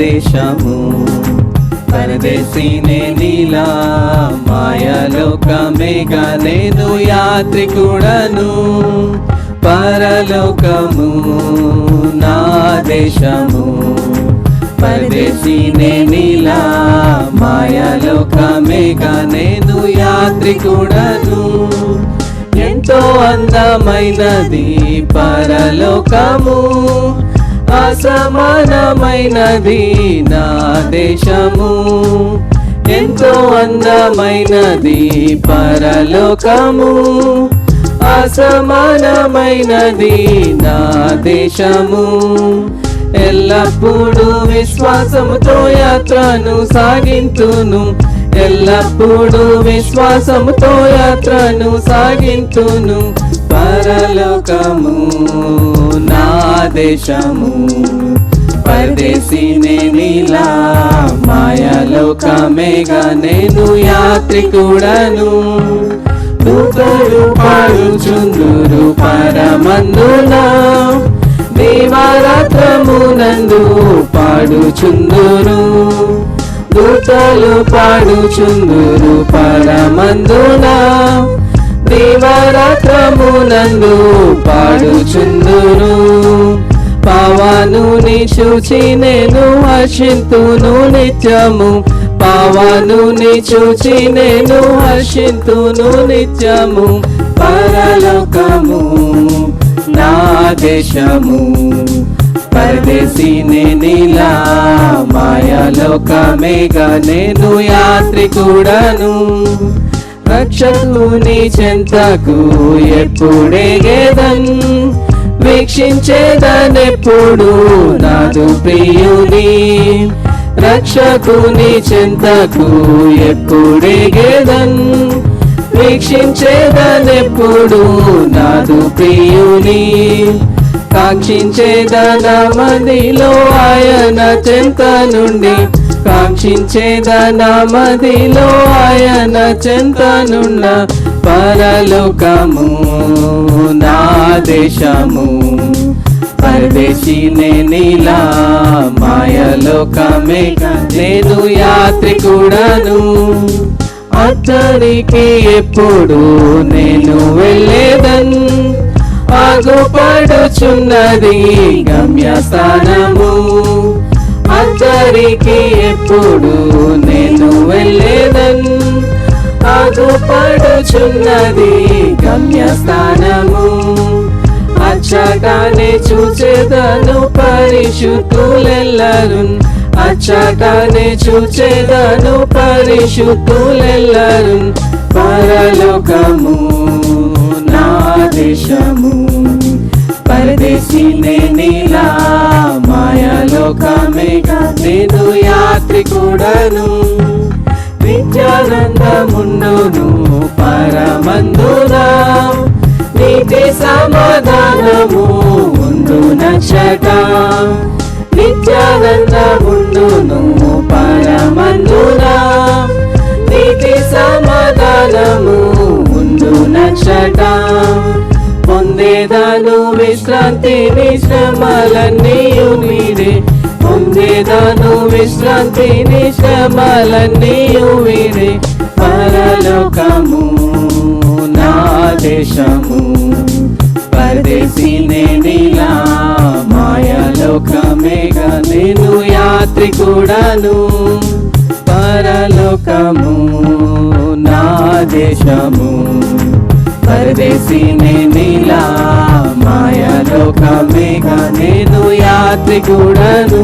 దేశము పరదేశీనే నీలా మాయాలోకమేగా నేను యాత్రికుడను పరలోకము నా దేశము పరదేశీనే నీలా మాయాలోకమేగా నేను యాత్రికుడను ఎంతో అందమైనది పరలోకము అసమానమైనది నా దేశము ఎంతో అందమైనది పరలోకము అసమానమైనది నా దేశము ఎల్లప్పుడూ విశ్వాసముతో యాత్రను సాగింతును ఎల్లప్పుడూ విశ్వాసముతో యాత్రను సాగింతును పరలోకము నా దేశము పరదేశీనే నీలా మాయాలోకమేగా నేను యాత్రికుడను దూతలు పాడుచుందురు పరమందున దివారాత్రమునందు పాడుచుందురు దూతలు పాడుచుందురు పరమందున దివారాత్రమునందు పాడుచుందురు పావానుని చూచి నేను హర్షింతును నిత్యము పావానుని చూచి నేను హర్షింతును నిత్యము పరలోకము నా దేశము పరదేశీనే నీలా మాయాలోకమేగా నేను యాత్రికుడను రక్షకుని చెంతకు ఎప్పుడెగేదన్ వీక్షించేదనెప్పుడు నాదు ప్రియుని రక్షకుని చెంతకు ఎప్పుడెగేదన్ వీక్షించేదనెప్పుడు నాదు ప్రియుని కాంక్షించేదన మదిలో ఆయన చెంత నుండి కాంక్షించేదన మదిలో ఆయన చెంత నుండ పరలోకము నా దేశము పరదేశీనే నీలా మాయాలోకమేగా నేను యాత్రికుడను అతనికి ఎప్పుడు నేను వెళ్ళేదన్ ఆగుపడుచున్నది గమ్యస్థానము అతనికి ఎప్పుడు నేను వెళ్ళేదన్ ఆగుపడుచున్నది గమ్యస్థానము అచ్చగానే చూచేదను పరిశుద్ధులెల్లరు అచ్చగానే చూచేదను పరిశుద్ధులెల్లరు పరలోకము నా దేశము పరదేశీనే నీలా మాయాలోకమేగా నేను యాత్రికుడను నిత్యానందముండును పరమందున నీతి సమాధానము ఉండునచ్చట నిత్యానందముండును పరమందున నీతి సమాధానము ఉండునచ్చట పొందేదాను విశ్రాంతిని శ్రమలన్నీయు మీరే పొందేదాను విశ్రాంతిని శ్రమలన్నీయు మీరే పరలోకము నా దేశము పరదేశీనే నీలా మాయాలోకమేగా నేను యాత్రికుడను పరలోకము నా దేశము పరదేశీనే నీలా మాయాలోకమేగా నేను యాత్రికుడను